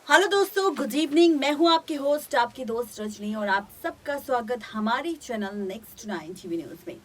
Hello दोस्तों, good evening. मैं हूं आपकी होस्ट, आपकी दोस्त रजनी, और आप सबका स्वागत हमारी चैनल नेक्स्ट 9 टीवी न्यूज में।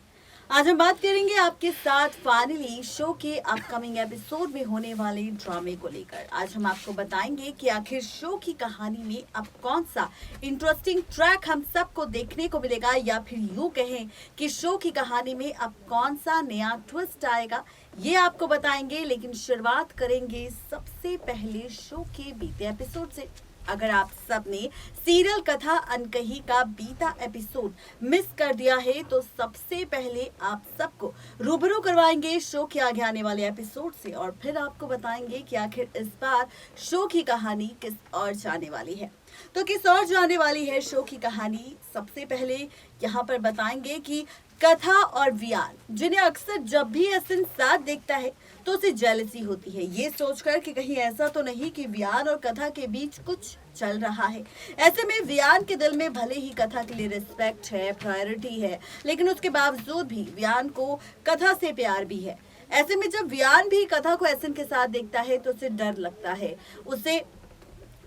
आज हम बात करेंगे आपके साथ फाइनली शो के अपकमिंग एपिसोड में होने वाले ड्रामे को लेकर। आज हम आपको बताएंगे कि आखिर शो की कहानी में अब कौन सा इंटरेस्टिंग ट्रैक हम सबको देखने को मिलेगा, या फिर यूं कहें कि शो की कहानी में अब कौन सा नया ट्विस्ट आएगा, ये आपको बताएंगे। लेकिन शुरुआत करेंगे सबसे पहले शो के बीते एपिसोड से। अगर आप सब ने सीरियल कथा अनकही का बीता एपिसोड मिस कर दिया है तो सबसे पहले आप सबको रूबरू करवाएंगे शो के आगे आने वाले एपिसोड से, और फिर आपको बताएंगे कि आखिर इस बार शो की कहानी किस ओर जाने वाली है। तो किस ओर जाने वाली है शो की कहानी, सबसे पहले यहाँ पर बताएंगे कि कथा और वियान, जिन्हें अक्सर जब भी एसन साथ देखता है तो उसे जेलसी होती है, ये सोचकर कि कहीं ऐसा तो नहीं कि वियान और कथा के बीच कुछ चल रहा है। ऐसे में वियान के दिल में भले ही कथा के लिए रिस्पेक्ट है, प्रायोरिटी है, लेकिन उसके बावजूद भी वियान को कथा से प्यार भी है। ऐसे में जब वियान भी कथा को एसन के साथ देखता है तो उसे डर लगता है, उसे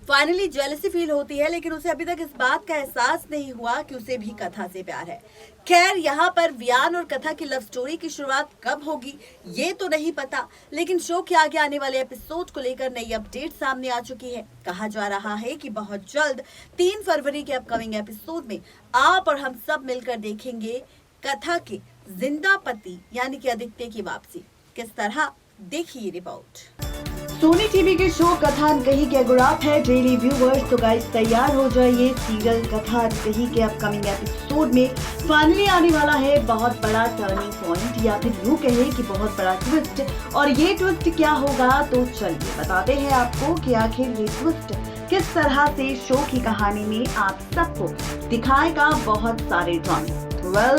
फाइनली जेलसी फील होती है, लेकिन उसे अभी तक इस बात का एहसास नहीं हुआ कि उसे भी कथा से प्यार है। खैर, यहाँ पर वियान और कथा की लव स्टोरी की शुरुआत कब होगी ये तो नहीं पता, लेकिन शो के आगे आने वाले एपिसोड को लेकर नई अपडेट सामने आ चुकी है। कहा जा रहा है कि बहुत जल्द 3 फरवरी के अपकमिंग एपिसोड में आप और हम सब मिलकर देखेंगे कथा के जिंदा पति यानी कि आदित्य की वापसी। किस तरह, देखिए रिपोर्ट। सोनी टीवी के शो कथा अनकही के अगर आप है डेली व्यूवर्स तो गाइस तैयार हो जाइए। सीरियल कथा अनकही के अपकमिंग एपिसोड में फाइनली आने वाला है बहुत बड़ा टर्निंग पॉइंट, या फिर यूं कहें कि बहुत बड़ा ट्विस्ट। और ये ट्विस्ट क्या होगा, तो चलिए बताते हैं आपको कि आखिर ये ट्विस्ट किस तरह से शो की कहानी में आप सबको दिखाएगा बहुत सारे ड्रामे।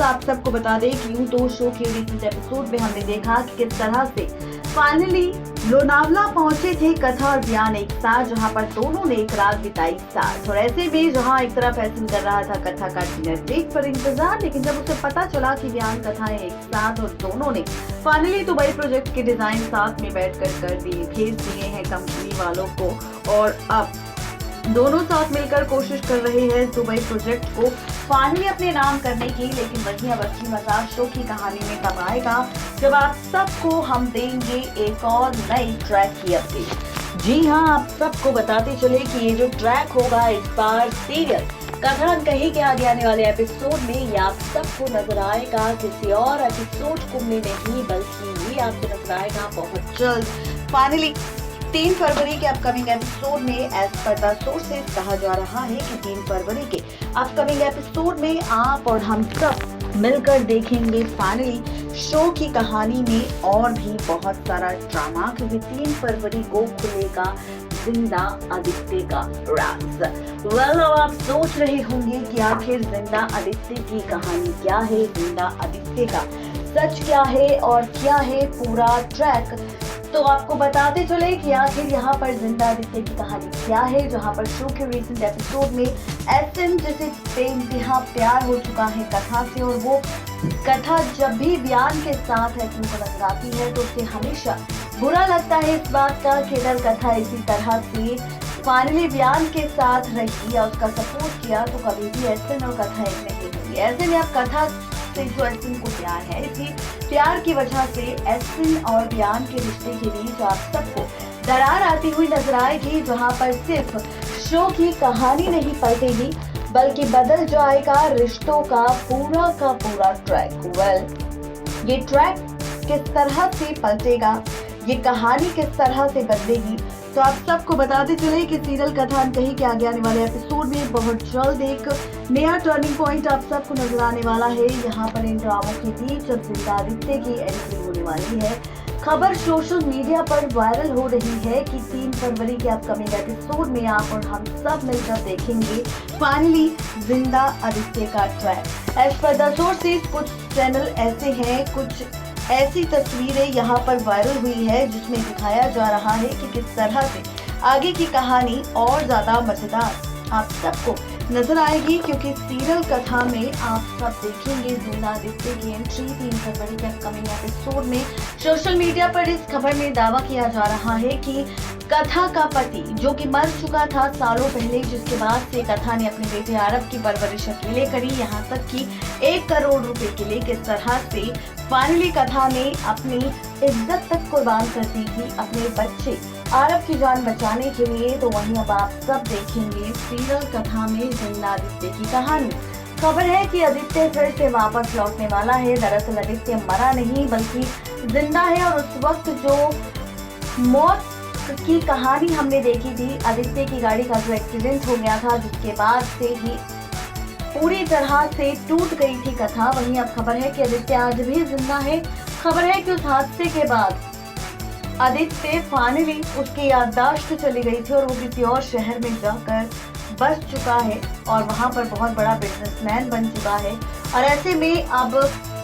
आप सबको बता दें कि यूं तो शो के रिसेंट एपिसोड में हमने देखा कि किस तरह से फाइनली लोनावला पहुंचे थे कथा और वियान एक साथ, जहां पर दोनों ने एक रात बिताई साथ। और ऐसे में जहां एक तरफ ऐसा कर रहा था कथा का डिनर डेट पर इंतजार, लेकिन जब उसे पता चला कि वियान कथा एक साथ और दोनों ने फाइनली दुबई प्रोजेक्ट के डिजाइन साथ में बैठकर कर दिए, भेज दिए हैं कंपनी वालों को, और अब दोनों साथ मिलकर कोशिश कर रहे हैं दुबई प्रोजेक्ट को फाइनली अपने नाम करने की। लेकिन वही अब असली मजा शो की कहानी में तब आएगा जब आप सबको हम देंगे एक और नई ट्रैक की अपडेट। जी हाँ, आप सबको बताते चले कि ये जो ट्रैक होगा इस बार सीरियल कथा अनकही के आगे आने वाले एपिसोड में, ये आप सबको नजर आएगा किसी और एपिसोड को में नहीं, बल्कि ये आपको नजर आएगा बहुत जल्द फाइनली 3 फरवरी के अपकमिंग एपिसोड में। एज पर द सोर्सेज कहा जा रहा है कि 3 फरवरी के अपकमिंग एपिसोड में आप और हम सब मिलकर देखेंगे फाइनली शो की कहानी में और भी बहुत सारा ड्रामा, क्योंकि 3 फरवरी को खुलेगा जिंदा आदित्य का राज। अब आप सोच रहे होंगे कि आखिर जिंदा आदित्य की कहानी क्या है, जिंदा आदित्य का सच क्या है और क्या है पूरा ट्रैक। तो आपको बताते चले कि आखिर यहाँ पर जिंदा आदित्य की कहानी क्या है, जहाँ पर शो के रिसेंट एपिसोड में एसन जिसे बेइंतहा प्यार हो चुका है कथा से, और वो कथा जब भी वियान के साथ एसन को नजर आती है तो उसे हमेशा बुरा लगता है इस बात का कि अगर कथा इसी तरह से फाइनली वियान के साथ रही या उसका सपोर्ट किया तो कभी भी एसन और कथा एक नहीं होगी। ऐसे में अब कथा से जो एसन को प्यार है, इसी प्यार की वजह से एसन और वियान के रिश्ते के बीच आप सबको दरार आती हुई नजर आएगी, जहां पर सिर्फ शो की कहानी नहीं पलटेगी बल्कि बदल जाएगा रिश्तों का पूरा ट्रैक। ये ट्रैक किस तरह से पलटेगा, ये कहानी किस तरह से बदलेगी, तो आप सबको बताते चले कि सीरियल कथा अनकही के आगे आने वाले एपिसोड में बहुत जल्द एक नया टर्निंग पॉइंट आप सबको नजर आने वाला है। यहाँ पर इन ड्रामों के बीच अब जिंदा आदित्य की एंट्री होने वाली है। खबर सोशल मीडिया पर वायरल हो रही है कि 3 फरवरी के अपकमिंग एपिसोड में आप और हम सब मिलकर देखेंगे फाइनली जिंदा आदित्य का track. As per the sources कुछ चैनल ऐसे हैं, कुछ ऐसी तस्वीरें यहाँ पर वायरल हुई है जिसमें दिखाया जा रहा है कि किस तरह से आगे की कहानी और ज्यादा मजेदार आप सबको नजर आएगी, क्योंकि सीरियल कथा में आप सब देखेंगे जिंदा आदित्य की एंट्री 3 फरवरी के अपकमिंग एपिसोड में। सोशल मीडिया पर इस खबर में दावा किया जा रहा है कि कथा का पति जो कि मर चुका था सालों पहले, जिसके बाद से कथा ने अपने बेटे आरव की परवरिश अकेले करी, यहाँ तक कि 1 करोड़ रुपए के लिए किस तरह से फाइनली कथा ने अपनी इज्जत तक कुर्बान कर दी थी अपने बच्चे आरव की जान बचाने के लिए। तो वहीं अब आप सब देखेंगे सीरियल कथा में जिंदा आदित्य की कहानी। खबर है कि आदित्य फिर से वापस लौटने वाला है। दरअसल आदित्य मरा नहीं बल्कि जिंदा है, और उस वक्त जो मौत की कहानी हमने देखी थी, आदित्य की गाड़ी का जो एक्सीडेंट हो गया था, जिसके बाद से ही पूरी तरह से टूट गई थी कथा। वहीं अब खबर है कि आदित्य आज भी जिंदा है। खबर है कि उस हादसे के बाद आदित्य फाइनली उसकी याददाश्त चली गई थी और वो किसी और शहर में जाकर बस चुका है और वहां पर बहुत बड़ा बिजनेसमैन बन चुका है। और ऐसे में अब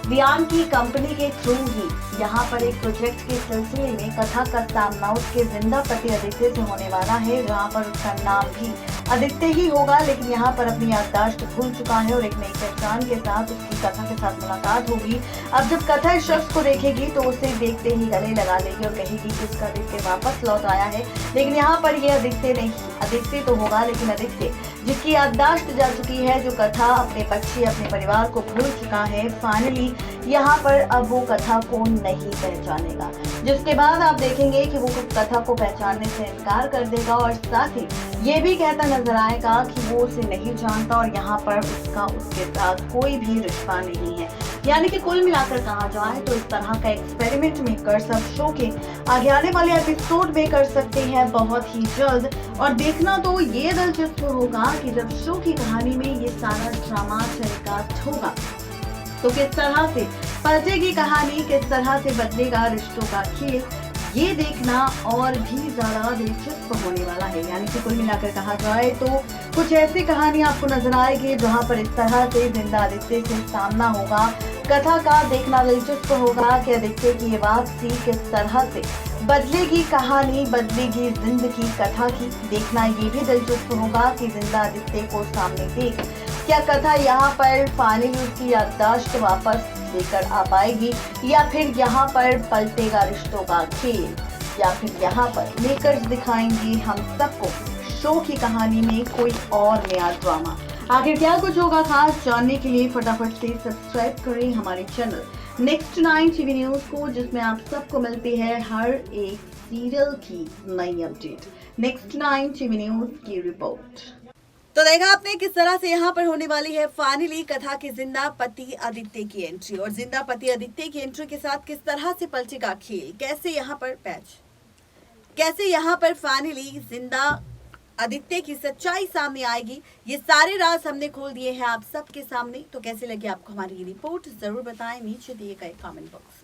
वियान की कंपनी के थ्रू ही यहाँ पर एक प्रोजेक्ट के सिलसिले में कथा का सामना उसके जिंदा पति आदित्य से होने वाला है, जहाँ पर उसका नाम भी आदित्य ही होगा, लेकिन यहाँ पर अपनी याददाश्त भूल चुका है और एक नई पहचान के साथ उसकी कथा के साथ मुलाकात होगी। अब जब कथा इस शख्स को देखेगी तो उसे देखते ही गले लगा लेगी और कहेगी कि उसका आदित्य वापस लौट आया है। लेकिन यहाँ पर ये आदित्य नहीं, आदित्य तो होगा लेकिन आदित्य जिसकी याददाश्त जा चुकी है, जो कथा अपने बच्चे अपने परिवार को भूल चुका है, फाइनली यहाँ पर अब वो कथा को नहीं पहचानेगा, जिसके बाद आप देखेंगे कि वो कथा को पहचानने से इनकार कर देगा और साथ ही ये भी कहता नजर आएगा कि वो उसे नहीं जानता और यहाँ पर उसके साथ कोई भी रिश्ता नहीं है। यानी कि कुल मिलाकर कहा जाए तो इस तरह का एक्सपेरिमेंट मेकर सब शो के आगे आने वाले एपिसोड में कर सकते हैं बहुत ही जल्द। और देखना तो ये दिलचस्प होगा कि जब शो की कहानी में ये सारा ड्रामा टेलीकास्ट होगा तो किस तरह से पलटेगी कहानी, किस तरह से बदलेगा रिश्तों का खेल, ये देखना और भी ज्यादा दिलचस्प होने वाला है। यानी कि कुल मिलाकर कहा जाए तो कुछ ऐसी कहानी आपको नजर आएगी जहां पर इस तरह से जिंदा आदित्य से सामना होगा। कथा का देखना दिलचस्प होगा कि आदित्य की ये वापसी किस तरह से बदलेगी कहानी, बदलेगी जिंदगी कथा की। देखना ये भी दिलचस्प होगा कि जिंदा आदित्य को सामने देख क्या कथा यहाँ पर फाइनली उसकी याददाश्त वापस लेकर आ पाएगी, या फिर यहाँ पर पलटेगा रिश्तों का खेल, या फिर यहाँ पर मेकर्स दिखाएंगे हम सबको शो की कहानी में कोई और नया ड्रामा। आखिर क्या कुछ होगा खास जानने के लिए फटाफट से सब्सक्राइब करें हमारे चैनल नेक्स्ट 9 टीवी न्यूज को, जिसमें आप सबको मिलती है हर एक सीरियल की नई अपडेट। नेक्स्ट 9 टीवी न्यूज की रिपोर्ट। तो देखा आपने किस तरह से यहाँ पर होने वाली है फाइनली कथा के जिंदा पति आदित्य की एंट्री, और जिंदा पति आदित्य की एंट्री के साथ किस तरह से पलटेगा खेल, कैसे यहाँ पर कैसे यहाँ पर फाइनली जिंदा आदित्य की सच्चाई सामने आएगी, ये सारे राज हमने खोल दिए हैं आप सबके सामने। तो कैसे लगे आपको हमारी ये रिपोर्ट, जरूर बताएं नीचे दिए गए कमेंट बॉक्स में।